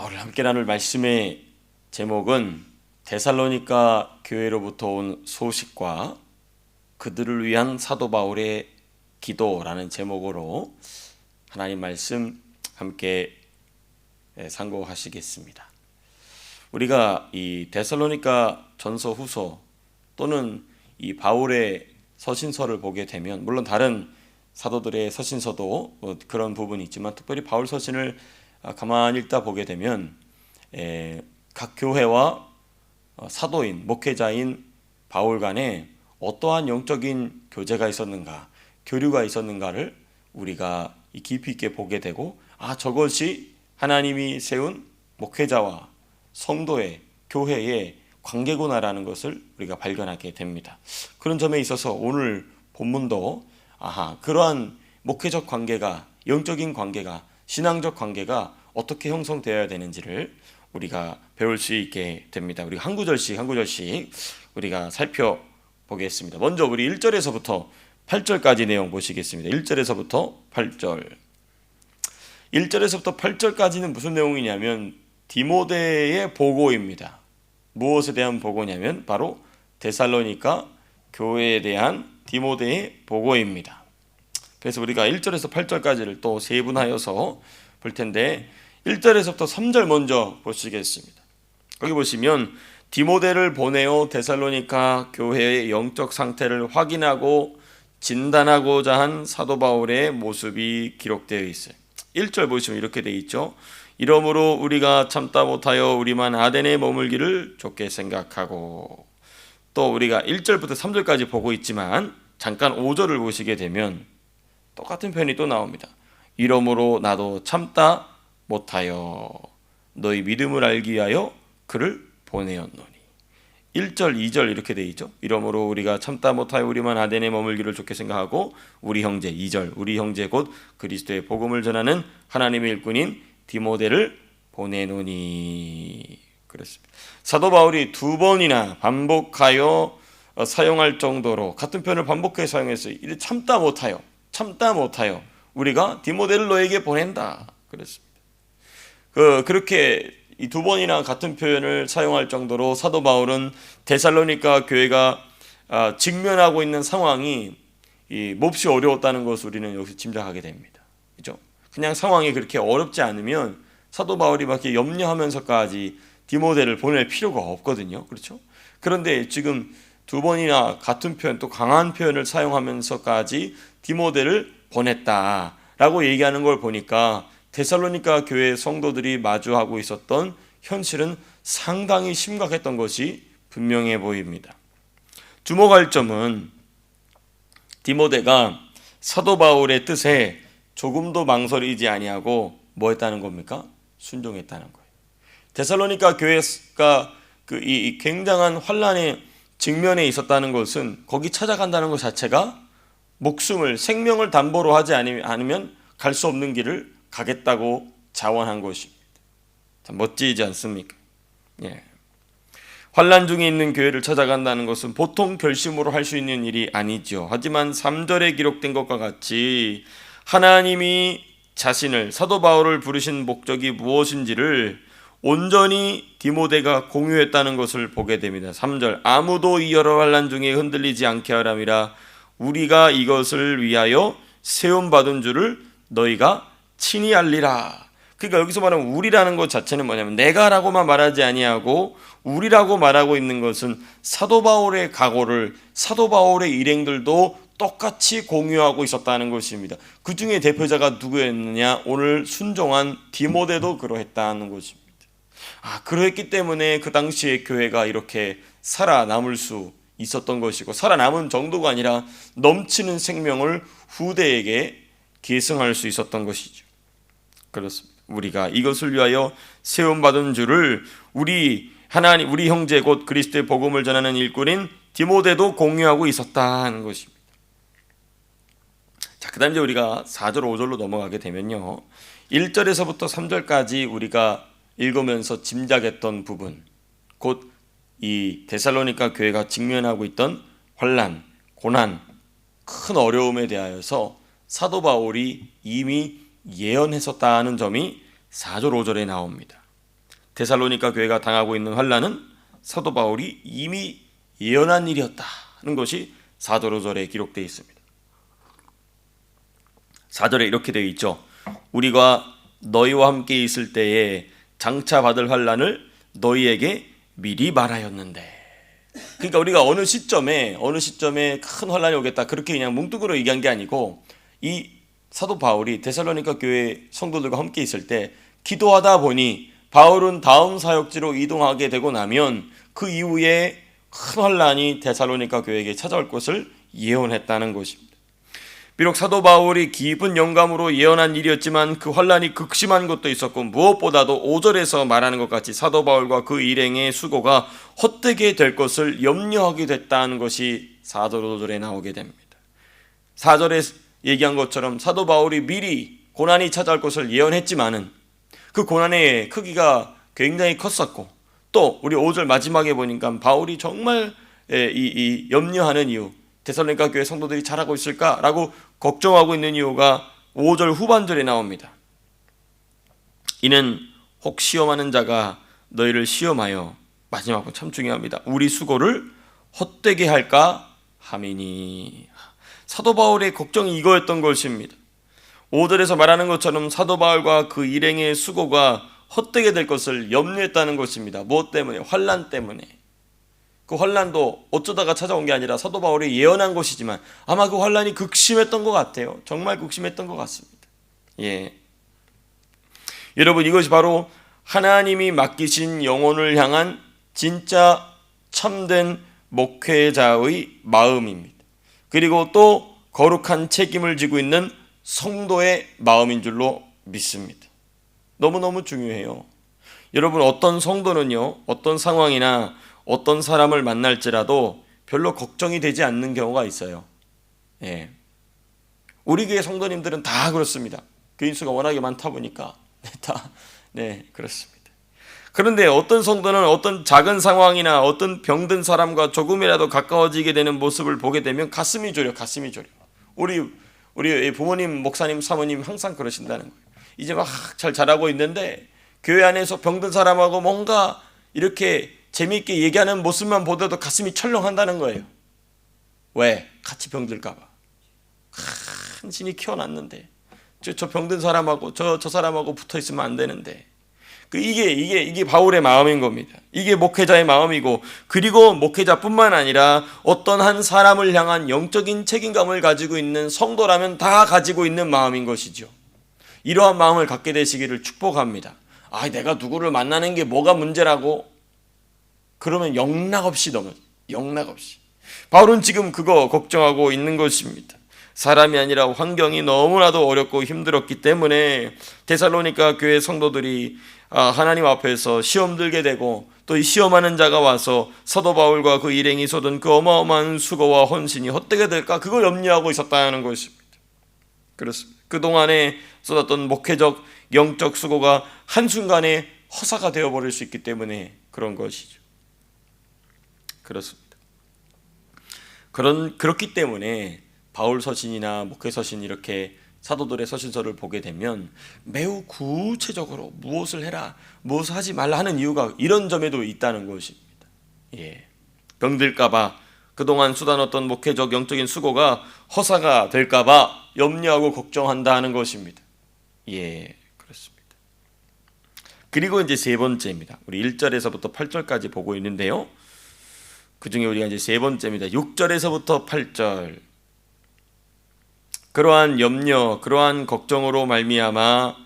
오늘 함께 나눌 말씀의 제목은 데살로니가 교회로부터 온 소식과 그들을 위한 사도 바울의 기도라는 제목으로 하나님 말씀 함께 상고하시겠습니다. 우리가 이 데살로니가 전서 후서 또는 이 바울의 서신서를 보게 되면, 물론 다른 사도들의 서신서도 그런 부분이 있지만 특별히 바울 서신을 가만히 읽다 보게 되면 각 교회와 사도인, 목회자인 바울 간에 어떠한 영적인 교제가 있었는가, 교류가 있었는가를 우리가 깊이 있게 보게 되고, 저것이 하나님이 세운 목회자와 성도의, 교회의 관계구나라는 것을 우리가 발견하게 됩니다. 그런 점에 있어서 오늘 본문도 그러한 목회적 관계가, 영적인 관계가, 신앙적 관계가 어떻게 형성되어야 되는지를 우리가 배울 수 있게 됩니다. 우리 한 구절씩 우리가 살펴보겠습니다. 먼저 우리 1절에서부터 8절까지 내용 보시겠습니다. 1절에서부터 8절. 1절에서부터 8절까지는 무슨 내용이냐면 디모데의 보고입니다. 무엇에 대한 보고냐면 바로 데살로니가 교회에 대한 디모데의 보고입니다. 그래서 우리가 1절에서 8절까지를 또 세분하여서 볼 텐데, 1절에서부터 3절 먼저 보시겠습니다. 거기 보시면 디모데를 보내어 데살로니가 교회의 영적 상태를 확인하고 진단하고자 한 사도 바울의 모습이 기록되어 있어요. 1절 보시면 이렇게 되어 있죠. 이러므로 우리가 참다 못하여 우리만 아덴에 머물기를 좋게 생각하고, 또 우리가 1절부터 3절까지 보고 있지만 잠깐 5절을 보시게 되면 똑같은 표현이 또 나옵니다. 이러므로 나도 참다 못하여 너희 믿음을 알기 위하여 그를 보내었노니. 1절, 2절 이렇게 되어 있죠. 이러므로 우리가 참다 못하여 우리만 아덴에 머물기를 좋게 생각하고, 우리 형제, 2절, 우리 형제 곧 그리스도의 복음을 전하는 하나님의 일꾼인 디모데를 보내노니. 그렇습니다. 사도 바울이 두 번이나 반복하여 사용할 정도로 같은 표현을 반복해 사용했어요. 이래 참다 못하여 우리가 디모데를 너에게 보낸다. 그랬습니다. 그렇게 이 두 번이나 같은 표현을 사용할 정도로 사도 바울은 데살로니가 교회가 직면하고 있는 상황이 몹시 어려웠다는 것을 우리는 여기서 짐작하게 됩니다. 그렇죠? 그냥 상황이 그렇게 어렵지 않으면 사도 바울이 막 이렇게 염려하면서까지 디모데를 보낼 필요가 없거든요. 그렇죠? 그런데 지금 두 번이나 같은 표현, 또 강한 표현을 사용하면서까지 디모데를 보냈다라고 얘기하는 걸 보니까 데살로니가 교회 성도들이 마주하고 있었던 현실은 상당히 심각했던 것이 분명해 보입니다. 주목할 점은 디모데가 사도 바울의 뜻에 조금도 망설이지 아니하고 뭐 했다는 겁니까? 순종했다는 거예요. 데살로니가 교회가 이 굉장한 환란의 직면에 있었다는 것은 거기 찾아간다는 것 자체가 목숨을, 생명을 담보로 하지 않으면 갈 수 없는 길을 가겠다고 자원한 것입니다. 참 멋지지 않습니까? 예. 환란 중에 있는 교회를 찾아간다는 것은 보통 결심으로 할 수 있는 일이 아니죠. 하지만 3절에 기록된 것과 같이 하나님이 자신을, 사도 바울을 부르신 목적이 무엇인지를 온전히 디모데가 공유했다는 것을 보게 됩니다. 3절, 아무도 이 여러 환난 중에 흔들리지 않게 하람이라 우리가 이것을 위하여 세움받은 줄을 너희가 친히 알리라. 그러니까 여기서 말하는 우리라는 것 자체는 뭐냐면 내가라고만 말하지 아니하고 우리라고 말하고 있는 것은 사도 바울의 각오를, 사도 바울의 일행들도 똑같이 공유하고 있었다는 것입니다. 그 중에 대표자가 누구였느냐? 오늘 순종한 디모데도 그러했다는 것입니다. 그랬기 때문에 그 당시에 교회가 이렇게 살아남을 수 있었던 것이고, 살아남은 정도가 아니라 넘치는 생명을 후대에게 계승할 수 있었던 것이죠. 그렇습니다. 우리가 이것을 위하여 세움받은 줄을 우리 형제 곧 그리스도의 복음을 전하는 일꾼인 디모데도 공유하고 있었다는 것입니다. 자, 그 다음 이제 우리가 4절 5절로 넘어가게 되면요, 1절에서부터 3절까지 우리가 읽으면서 짐작했던 부분, 곧 이 데살로니가 교회가 직면하고 있던 환난, 고난, 큰 어려움에 대하여서 사도 바울이 이미 예언했었다는 점이 4절 5절에 나옵니다. 데살로니가 교회가 당하고 있는 환난은 사도 바울이 이미 예언한 일이었다는 것이 4절 5절에 기록되어 있습니다. 4절에 이렇게 되어 있죠. 우리가 너희와 함께 있을 때에 장차 받을 환난을 너희에게 미리 말하였는데. 그러니까 우리가 어느 시점에 큰 환난이 오겠다 그렇게 그냥 뭉뚱그려 얘기한 게 아니고, 이 사도 바울이 데살로니가 교회 성도들과 함께 있을 때 기도하다 보니 바울은 다음 사역지로 이동하게 되고 나면 그 이후에 큰 환난이 데살로니가 교회에게 찾아올 것을 예언했다는 것입니다. 비록 사도 바울이 깊은 영감으로 예언한 일이었지만 그 환난이 극심한 것도 있었고, 무엇보다도 5절에서 말하는 것 같이 사도 바울과 그 일행의 수고가 헛되게 될 것을 염려하게 됐다는 것이 4절 5절에 나오게 됩니다. 4절에 얘기한 것처럼 사도 바울이 미리 고난이 찾아올 것을 예언했지만은 그 고난의 크기가 굉장히 컸었고, 또 우리 5절 마지막에 보니까 바울이 정말 이 염려하는 이유, 데살로니가 교회 성도들이 잘하고 있을까라고 걱정하고 있는 이유가 5절 후반절에 나옵니다. 이는 혹 시험하는 자가 너희를 시험하여, 마지막 분 참 중요합니다, 우리 수고를 헛되게 할까 함이니. 사도 바울의 걱정이 이거였던 것입니다. 5절에서 말하는 것처럼 사도 바울과 그 일행의 수고가 헛되게 될 것을 염려했다는 것입니다. 무엇 때문에? 환난 때문에. 그 환난도 어쩌다가 찾아온 게 아니라 사도 바울이 예언한 것이지만 아마 그 환난이 극심했던 것 같아요. 정말 극심했던 것 같습니다. 여러분, 이것이 바로 하나님이 맡기신 영혼을 향한 진짜 참된 목회자의 마음입니다. 그리고 또 거룩한 책임을 지고 있는 성도의 마음인 줄로 믿습니다. 너무너무 중요해요. 여러분, 어떤 성도는요, 어떤 상황이나 어떤 사람을 만날지라도 별로 걱정이 되지 않는 경우가 있어요. 우리 교회 성도님들은 다 그렇습니다. 교인 수가 워낙에 많다 보니까 그렇습니다. 그런데 어떤 성도는 어떤 작은 상황이나 어떤 병든 사람과 조금이라도 가까워지게 되는 모습을 보게 되면 가슴이 졸여. 우리 부모님, 목사님, 사모님 항상 그러신다는 거예요. 이제 막 잘 자라고 있는데 교회 안에서 병든 사람하고 뭔가 이렇게 재미있게 얘기하는 모습만 보더라도 가슴이 철렁한다는 거예요. 왜? 같이 병들까 봐. 간신히 키워놨는데 저 병든 사람하고 저 사람하고 붙어 있으면 안 되는데. 이게 바울의 마음인 겁니다. 이게 목회자의 마음이고, 그리고 목회자뿐만 아니라 어떤 한 사람을 향한 영적인 책임감을 가지고 있는 성도라면 다 가지고 있는 마음인 것이죠. 이러한 마음을 갖게 되시기를 축복합니다. 내가 누구를 만나는 게 뭐가 문제라고? 그러면 영락없이. 바울은 지금 그거 걱정하고 있는 것입니다. 사람이 아니라 환경이 너무나도 어렵고 힘들었기 때문에 데살로니가 교회 성도들이 하나님 앞에서 시험 들게 되고, 또 이 시험하는 자가 와서 사도 바울과 그 일행이 쏟은 그 어마어마한 수고와 헌신이 헛되게 될까, 그걸 염려하고 있었다는 것입니다. 그렇습니다. 그동안에 쏟았던 목회적 영적 수고가 한순간에 허사가 되어버릴 수 있기 때문에 그런 것이죠. 그렇습니다. 그렇기 때문에 바울 서신이나 목회 서신, 이렇게 사도들의 서신서를 보게 되면 매우 구체적으로 무엇을 해라, 무엇을 하지 말라 하는 이유가 이런 점에도 있다는 것입니다. 병들까봐, 그동안 쏟아놨던 목회적 영적인 수고가 허사가 될까봐 염려하고 걱정한다는 것입니다. 그렇습니다. 그리고 이제 세 번째입니다. 우리 1절에서부터 8절까지 보고 있는데요, 그 중에 우리가 이제 세 번째입니다. 6절에서부터 8절. 그러한 염려, 그러한 걱정으로 말미암아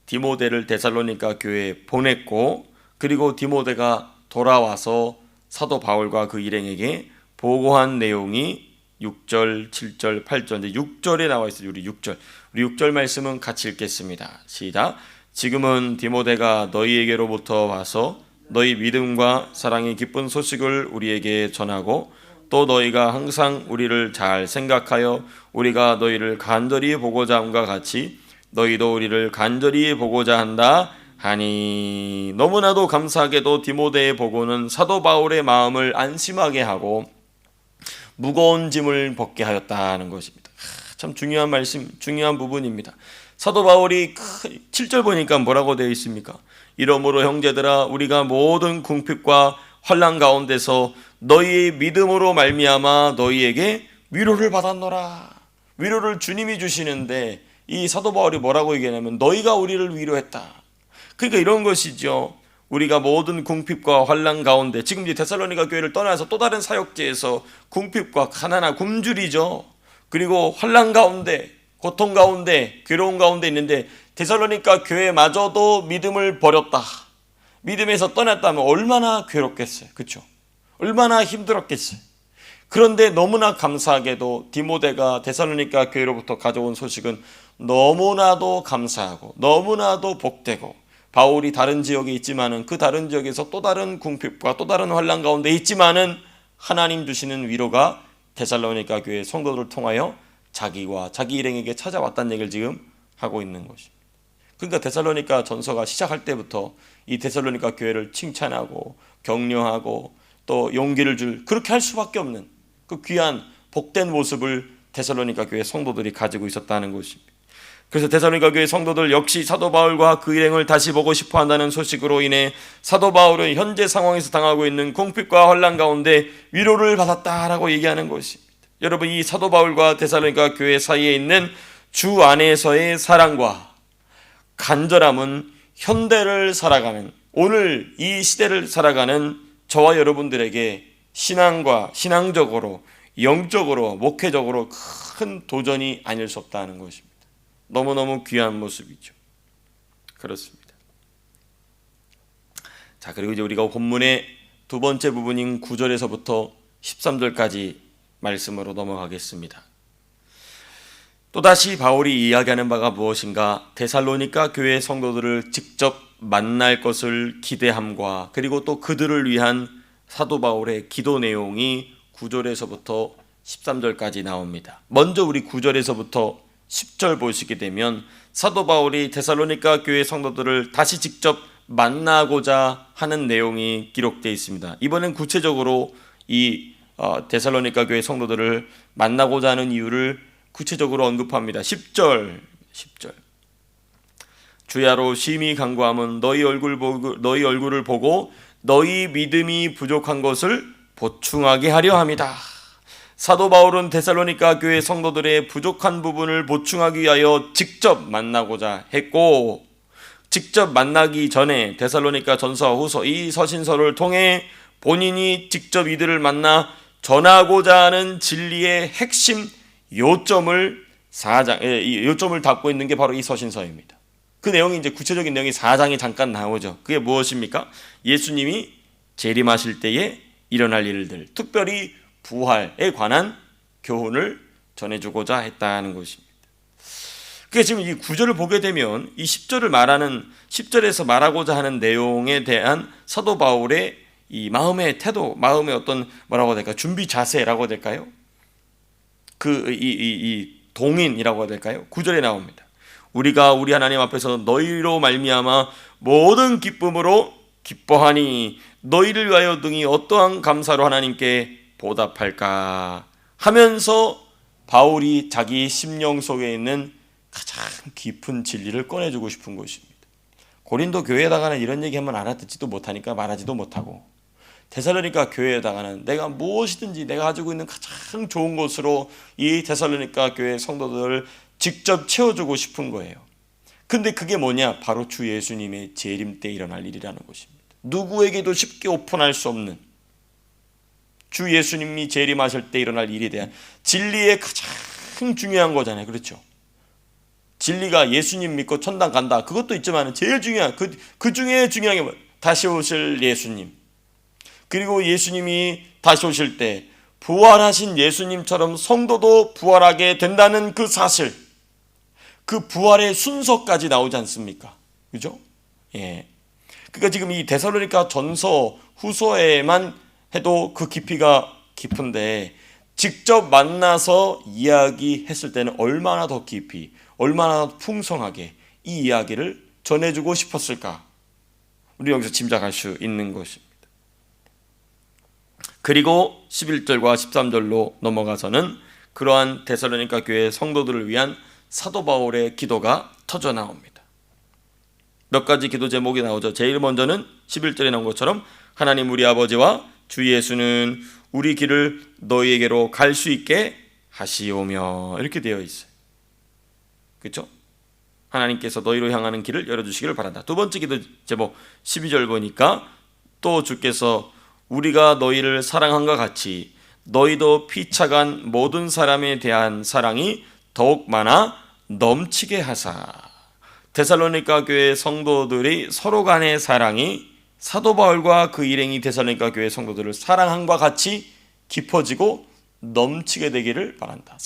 디모데를 데살로니가 교회에 보냈고, 그리고 디모데가 돌아와서 사도 바울과 그 일행에게 보고한 내용이 6절, 7절, 8절, 6절에 나와 있어요. 우리 6절 말씀은 같이 읽겠습니다. 시작. 지금은 디모데가 너희에게로부터 와서 너희 믿음과 사랑의 기쁜 소식을 우리에게 전하고, 또 너희가 항상 우리를 잘 생각하여 우리가 너희를 간절히 보고자 함과 같이 너희도 우리를 간절히 보고자 한다 하니. 너무나도 감사하게도 디모데의 보고는 사도 바울의 마음을 안심하게 하고 무거운 짐을 벗게 하였다는 것입니다. 참 중요한 말씀, 중요한 부분입니다. 사도 바울이 7절 보니까 뭐라고 되어 있습니까? 이러므로 형제들아 우리가 모든 궁핍과 환난 가운데서 너희의 믿음으로 말미암아 너희에게 위로를 받았노라. 위로를 주님이 주시는데 이 사도 바울이 뭐라고 얘기하냐면 너희가 우리를 위로했다. 그러니까 이런 것이죠. 우리가 모든 궁핍과 환난 가운데, 지금 이제 데살로니가 교회를 떠나서 또 다른 사역지에서 궁핍과 가난한 굶주리죠. 그리고 환난 가운데, 고통 가운데, 괴로운 가운데 있는데 데살로니가 교회마저도 믿음을 버렸다. 믿음에서 떠났다면 얼마나 괴롭겠어요. 그렇죠? 얼마나 힘들었겠어요. 그런데 너무나 감사하게도 디모데가 데살로니가 교회로부터 가져온 소식은 너무나도 감사하고 너무나도 복되고, 바울이 다른 지역에 있지만은 그 다른 지역에서 또 다른 궁핍과 또 다른 환난 가운데 있지만은 하나님 주시는 위로가 데살로니가 교회 성도들을 통하여 자기와 자기 일행에게 찾아왔다는 얘기를 지금 하고 있는 것입니다. 그러니까 데살로니가 전서가 시작할 때부터 이 데살로니가 교회를 칭찬하고 격려하고 또 용기를 줄, 그렇게 할 수밖에 없는 그 귀한 복된 모습을 데살로니가 교회 성도들이 가지고 있었다는 것입니다. 그래서 데살로니가 교회 성도들 역시 사도 바울과 그 일행을 다시 보고 싶어 한다는 소식으로 인해 사도 바울은 현재 상황에서 당하고 있는 궁핍과 환난 가운데 위로를 받았다라고 얘기하는 것입니다. 여러분, 이 사도 바울과 데살로니가 교회 사이에 있는 주 안에서의 사랑과 간절함은 현대를 살아가는, 오늘 이 시대를 살아가는 저와 여러분들에게 신앙과 신앙적으로, 영적으로, 목회적으로 큰 도전이 아닐 수 없다는 것입니다. 너무너무 귀한 모습이죠. 그렇습니다. 자, 그리고 이제 우리가 본문의 두 번째 부분인 9절에서부터 13절까지 말씀으로 넘어가겠습니다. 또다시 바울이 이야기하는 바가 무엇인가? 데살로니가 교회 성도들을 직접 만날 것을 기대함과, 그리고 또 그들을 위한 사도 바울의 기도 내용이 9절에서부터 13절까지 나옵니다. 먼저 우리 9절에서부터 10절 보시게 되면 사도 바울이 데살로니가 교회 성도들을 다시 직접 만나고자 하는 내용이 기록되어 있습니다. 이번엔 구체적으로 이 데살로니가 교회 성도들을 만나고자 하는 이유를 구체적으로 언급합니다. 10절 주야로 심히 간구함은 너희 얼굴을 보고 너희 믿음이 부족한 것을 보충하게 하려 함이다. 사도 바울은 데살로니가 교회 성도들의 부족한 부분을 보충하기 위하여 직접 만나고자 했고, 직접 만나기 전에 데살로니가 전서와 후서 이 서신서를 통해 본인이 직접 이들을 만나 전하고자 하는 진리의 핵심 요점을 담고 있는 게 바로 이 서신서입니다. 그 내용이 이제 구체적인 내용이 4장에 잠깐 나오죠. 그게 무엇입니까? 예수님이 재림하실 때에 일어날 일들, 특별히 부활에 관한 교훈을 전해주고자 했다는 것입니다. 그게 지금 이 9절을 보게 되면 이 10절에서 말하고자 하는 내용에 대한 사도 바울의 이 마음의 태도, 마음의 어떤 뭐라고 해야 될까요? 준비 자세라고 해야 될까요? 이 동인이라고 해야 될까요? 9절에 나옵니다. 우리가 우리 하나님 앞에서 너희로 말미암아 모든 기쁨으로 기뻐하니 너희를 위하여 등이 어떠한 감사로 하나님께 보답할까 하면서 바울이 자기 심령 속에 있는 가장 깊은 진리를 꺼내주고 싶은 것입니다. 고린도 교회에다가는 이런 얘기하면 알아듣지도 못하니까 말하지도 못하고, 데살로니가 교회에다가는 내가 무엇이든지 내가 가지고 있는 가장 좋은 것으로 이 데살로니가 교회 성도들을 직접 채워주고 싶은 거예요. 근데 그게 뭐냐? 바로 주 예수님의 재림 때 일어날 일이라는 것입니다. 누구에게도 쉽게 오픈할 수 없는 주 예수님이 재림하실 때 일어날 일에 대한 진리의 가장 중요한 거잖아요. 그렇죠? 진리가 예수님 믿고 천당 간다, 그것도 있지만 제일 중요한 그 중에 중요한 게 뭐예요? 다시 오실 예수님. 그리고 예수님이 다시 오실 때 부활하신 예수님처럼 성도도 부활하게 된다는 그 사실, 그 부활의 순서까지 나오지 않습니까? 그죠? 예. 그러니까 지금 이 데살로니가 전서 후서에만 해도 그 깊이가 깊은데, 직접 만나서 이야기했을 때는 얼마나 더 깊이, 얼마나 풍성하게 이 이야기를 전해주고 싶었을까? 우리 여기서 짐작할 수 있는 것입니다. 그리고 11절과 13절로 넘어가서는 그러한 데살로니가 교회 성도들을 위한 사도 바울의 기도가 터져 나옵니다. 몇 가지 기도 제목이 나오죠. 제일 먼저는 11절에 나온 것처럼 하나님 우리 아버지와 주 예수는 우리 길을 너희에게로 갈 수 있게 하시오며, 이렇게 되어 있어요. 그렇죠? 하나님께서 너희로 향하는 길을 열어주시기를 바란다. 두 번째 기도 제목 12절 보니까 또 주께서 우리가 너희를 사랑함과 같이 너희도 피차간 모든 사람에 대한 사랑이 더욱 많아 넘치게 하사. 데살로니가 교회 성도들이 서로 간의 사랑이 사도 바울과 그 일행이 데살로니가 교회 성도들을 사랑함과 같이 깊어지고 넘치게 되기를 바란다.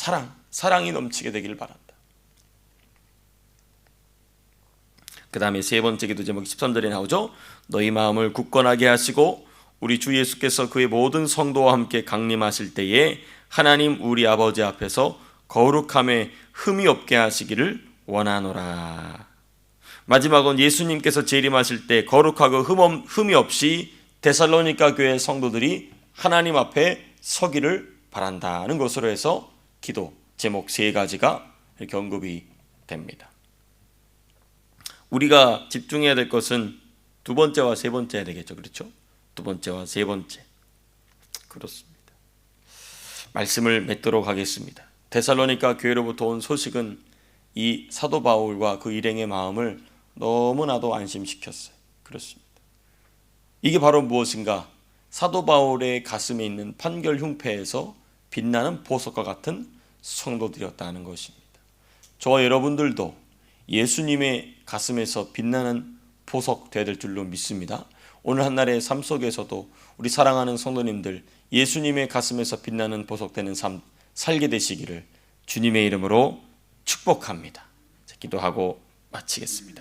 사랑이 넘치게 되기를 바란다. 그 다음에 세 번째 기도 제목이 13절에 나오죠. 너희 마음을 굳건하게 하시고 우리 주 예수께서 그의 모든 성도와 함께 강림하실 때에 하나님 우리 아버지 앞에서 거룩함에 흠이 없게 하시기를 원하노라. 마지막은 예수님께서 재림하실 때 거룩하고 흠이 없이 데살로니가 교회 성도들이 하나님 앞에 서기를 바란다는 것으로 해서 기도 제목 세 가지가 이렇게 언급이 됩니다. 우리가 집중해야 될 것은 두 번째와 세 번째야 되겠죠. 그렇죠? 두 번째와 세 번째. 그렇습니다. 말씀을 맺도록 하겠습니다. 데살로니가 교회로부터 온 소식은 이 사도 바울과 그 일행의 마음을 너무나도 안심시켰어요. 그렇습니다. 이게 바로 무엇인가? 사도 바울의 가슴에 있는 판결 흉패에서 빛나는 보석과 같은 성도들이었다는 것입니다. 저와 여러분들도 예수님의 가슴에서 빛나는 보석 되어야 될 줄로 믿습니다. 오늘 한날의 삶 속에서도 우리 사랑하는 성도님들 예수님의 가슴에서 빛나는 보석 되는 삶 살게 되시기를 주님의 이름으로 축복합니다. 기도하고 마치겠습니다.